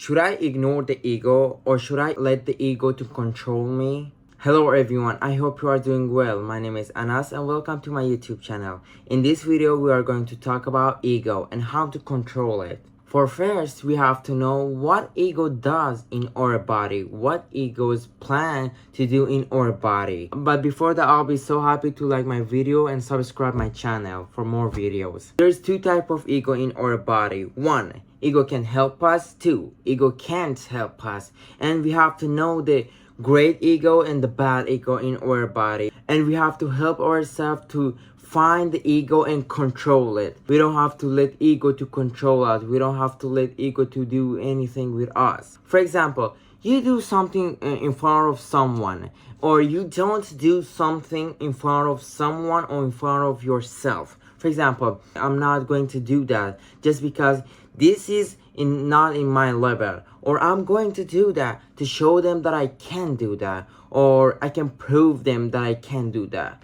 Should I ignore the ego or should I let the ego to control me? Hello everyone, I hope you are doing well. My name is Anas and welcome to my YouTube channel. In this video, we are going to talk about ego and how to control it. For first, we have to know what ego does in our body, what egos plan to do in our body. But before that, I'll be so happy to like my video and subscribe my channel for more videos. There's two types of ego in our body. One, ego can help us. Two, ego can't help us. And we have to know the great ego and the bad ego in our body. And we have to help ourselves to find the ego and control it. We don't have to let ego to control us. We don't have to let ego to do anything with us. For example, you do something in front of someone, or you don't do something in front of someone or in front of yourself. For example, I'm not going to do that just because this is not in my level, or I'm going to do that to show them that I can do that, or I can prove them that I can do that.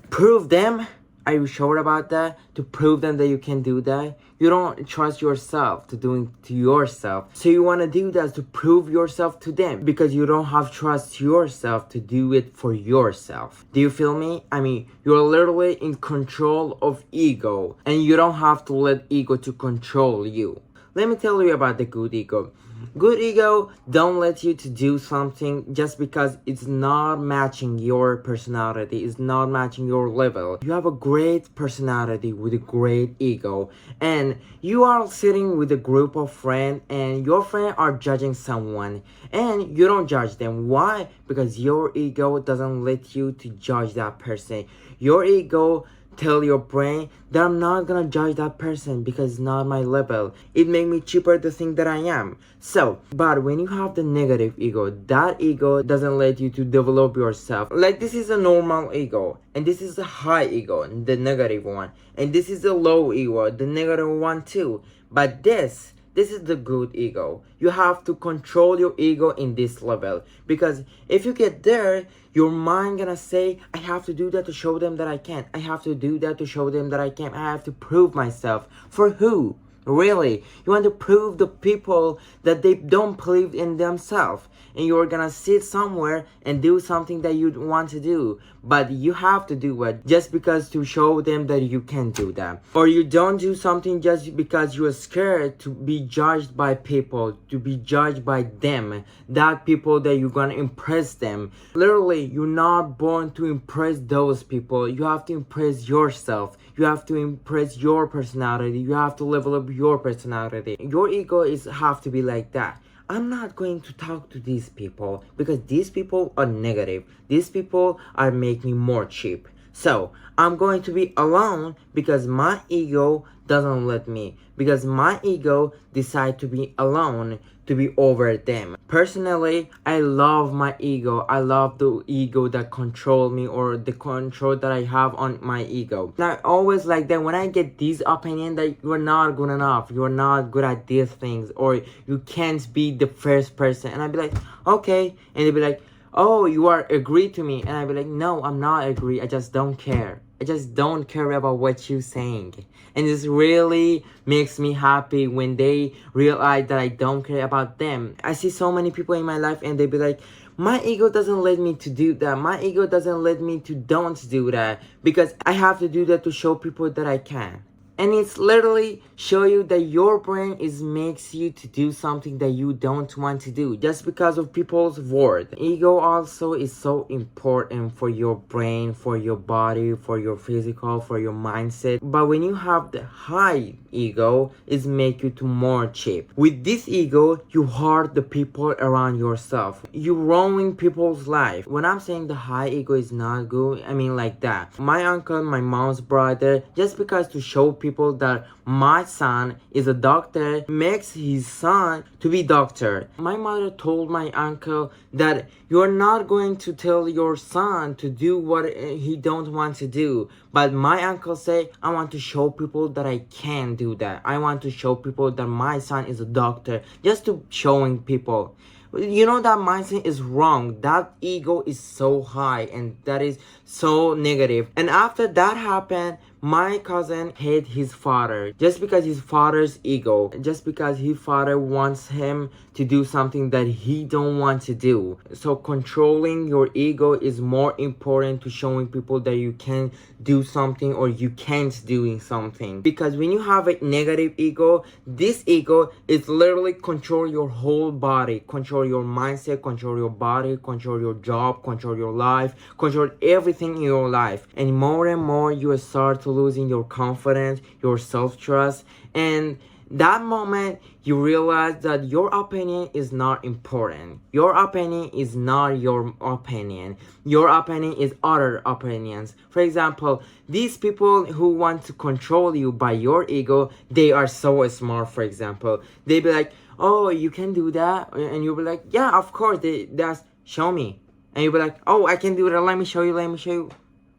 Prove them? Are you sure about that? To prove them that you can do that? You don't trust yourself to doing to yourself. So you want to do that to prove yourself to them because you don't have trust yourself to do it for yourself. Do you feel me? I mean, you're literally in control of ego and you don't have to let ego to control you. Let me tell you about the good ego. Good ego don't let you to do something just because it's not matching your personality, it's not matching your level. You have a great personality with a great ego, and you are sitting with a group of friends and your friends are judging someone and you don't judge them. Why? Because your ego doesn't let you to judge that person. Your ego tell your brain that I'm not gonna judge that person because it's not my level. It make me cheaper to think that I am. So, but when you have the negative ego, that ego doesn't let you to develop yourself. Like this is a normal ego, and this is a high ego, the negative one. And this is a low ego, the negative one too. But this is the good ego. You have to control your ego in this level. Because if you get there, your mind gonna say, I have to do that to show them that I can. I have to do that to show them that I can. I have to prove myself. For who? Really? You want to prove the people that they don't believe in themselves. And you're gonna sit somewhere and do something that you want to do. But you have to do it just because to show them that you can do that. Or you don't do something just because you're scared to be judged by people, to be judged by them. That people that you're gonna impress them. Literally, you're not born to impress those people. You have to impress yourself. You have to impress your personality. You have to level up your personality. Your ego is have to be like that. I'm not going to talk to these people because these people are negative. These people are making me more cheap. So I'm going to be alone because my ego doesn't let me. Because my ego decide to be alone, to be over them. Personally, I love my ego. I love the ego that control me or the control that I have on my ego. And I always like that when I get this opinion that you're not good enough, you're not good at these things, or you can't be the first person. And I'd be like, okay. And they'd be like, oh, you are agree to me. And I'd be like, no, I'm not agree. I just don't care. I just don't care about what you're saying. And this really makes me happy when they realize that I don't care about them. I see so many people in my life and they be like, my ego doesn't let me to do that. My ego doesn't let me to don't do that because I have to do that to show people that I can. And it's literally show you that your brain is makes you to do something that you don't want to do just because of people's word. Ego also is so important for your brain, for your body, for your physical, for your mindset. But when you have the high ego, it make you to more cheap. With this ego, you hurt the people around yourself. You ruin people's life. When I'm saying the high ego is not good, I mean like that. My uncle, my mom's brother, just because to show people that my son is a doctor makes his son to be doctor. My mother told my uncle that you're not going to tell your son to do what he don't want to do. But my uncle say, I want to show people that I can do that. I want to show people that my son is a doctor. Just to showing people. You know that mindset is wrong. That ego is so high and that is so negative. And after that happened, My cousin hate his father just because his father's ego, just because his father wants him to do something that he don't want to do. So controlling your ego is more important to showing people that you can do something or you can't doing something. Because when you have a negative ego, this ego is literally control your whole body, control your mindset, control your body, control your job, control your life, control everything in your life. And more you will start to losing your confidence, your self-trust, and that moment you realize that your opinion is not important. Your opinion is not your opinion. Your opinion is other opinions. For example, these people who want to control you by your ego, they are so smart. For example, they be like, oh, you can do that, and you'll be like, yeah, of course, that's show me. And you'll be like, oh, I can do that, let me show you.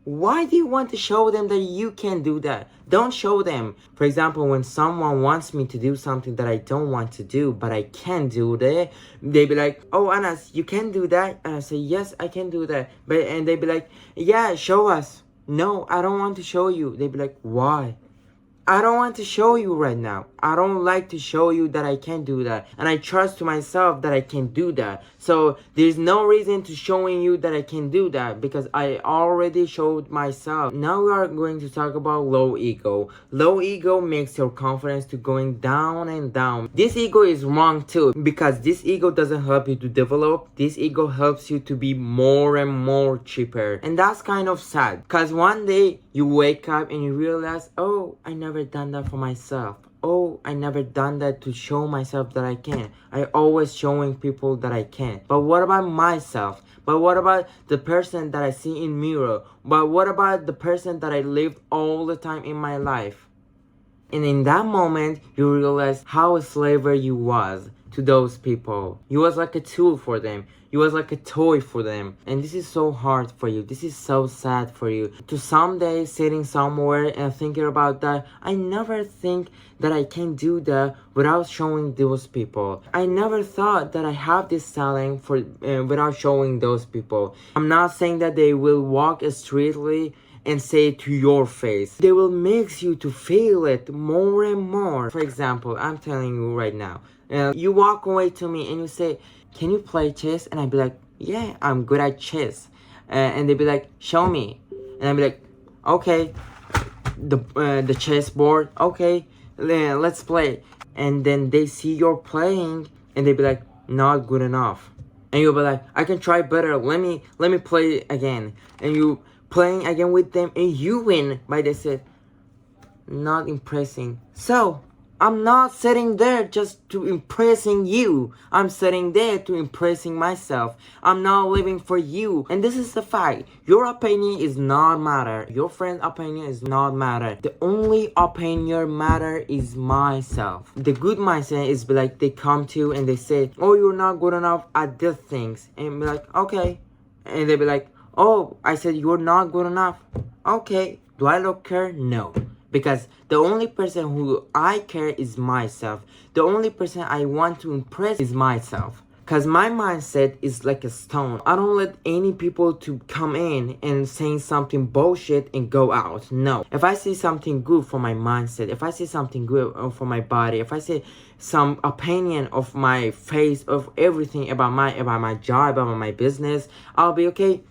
Why do you want to show them that you can do that? Don't show them. For example, when someone wants me to do something that I don't want to do, but I can do that, they be like, oh, Anas, you can do that? And I say, yes, I can do that. And they be like, yeah, show us. No, I don't want to show you. They be like, why? I don't want to show you right now. I don't like to show you that I can do that. And I trust to myself that I can do that. So there's no reason to showing you that I can do that because I already showed myself. Now we are going to talk about low ego. Low ego makes your confidence to going down and down. This ego is wrong too because this ego doesn't help you to develop. This ego helps you to be more and more cheaper. And that's kind of sad because one day you wake up and you realize, oh, I never done that for myself. Oh, I never done that to show myself that I can. I always showing people that I can. But what about myself? But what about the person that I see in mirror? But what about the person that I lived all the time in my life? And in that moment, you realize how a slaver you was to those people. You was like a tool for them. You was like a toy for them. And this is so hard for you. This is so sad for you. To someday sitting somewhere and thinking about that, I never think that I can do that without showing those people. I never thought that I have this talent for without showing those people. I'm not saying that they will walk straightly and say it to your face. They will make you to feel it more and more. For example, I'm telling you right now, you walk away to me and you say, can you play chess? And I'd be like, yeah, I'm good at chess. And they'd be like, show me. And I'd be like, okay, the chessboard, okay, let's play. And then they see you're playing and they'd be like, not good enough. And you'll be like, I can try better, let me play again. And you playing again with them and you win, but they said, not impressing. So I'm not sitting there just to impressing you. I'm sitting there to impressing myself. I'm not living for you. And this is the fact. Your opinion is not matter. Your friend's opinion is not matter. The only opinion matter is myself. The good mindset is like they come to you and they say, oh, you're not good enough at these things. And be like, okay. And they be like, oh, I said you're not good enough. Okay. Do I look care? No. Because the only person who I care is myself. The only person I want to impress is myself. Because my mindset is like a stone. I don't let any people to come in and saying something bullshit and go out. No. If I see something good for my mindset, if I see something good for my body, if I see some opinion of my face, of everything about my job, about my business, I'll be okay.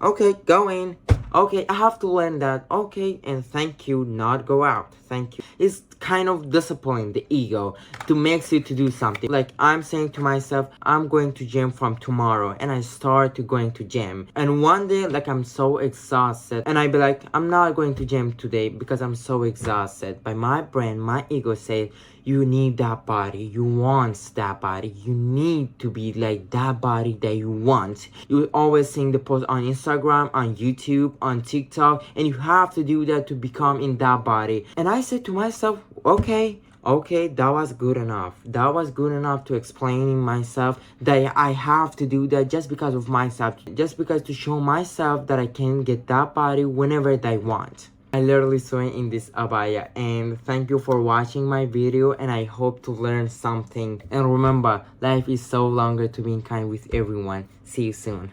Okay, go in. Okay, I have to learn that. Okay, and thank you, not go out. Thank you. It's kind of discipline, the ego, to make you to do something. Like I'm saying to myself, I'm going to gym from tomorrow, and I start to going to gym. And one day, like I'm so exhausted, and I be like, I'm not going to gym today because I'm so exhausted. But my brain, my ego said, you need that body. You want that body. You need to be like that body that you want. You always seeing the post on Instagram, on YouTube, on TikTok, and you have to do that to become in that body. And I said to myself, okay, that was good enough. That was good enough to explaining myself that I have to do that just because of myself. Just because to show myself that I can get that body whenever I want. I literally saw it in this abaya, and thank you for watching my video, and I hope to learn something. And remember, life is so longer to be kind with everyone. See you soon.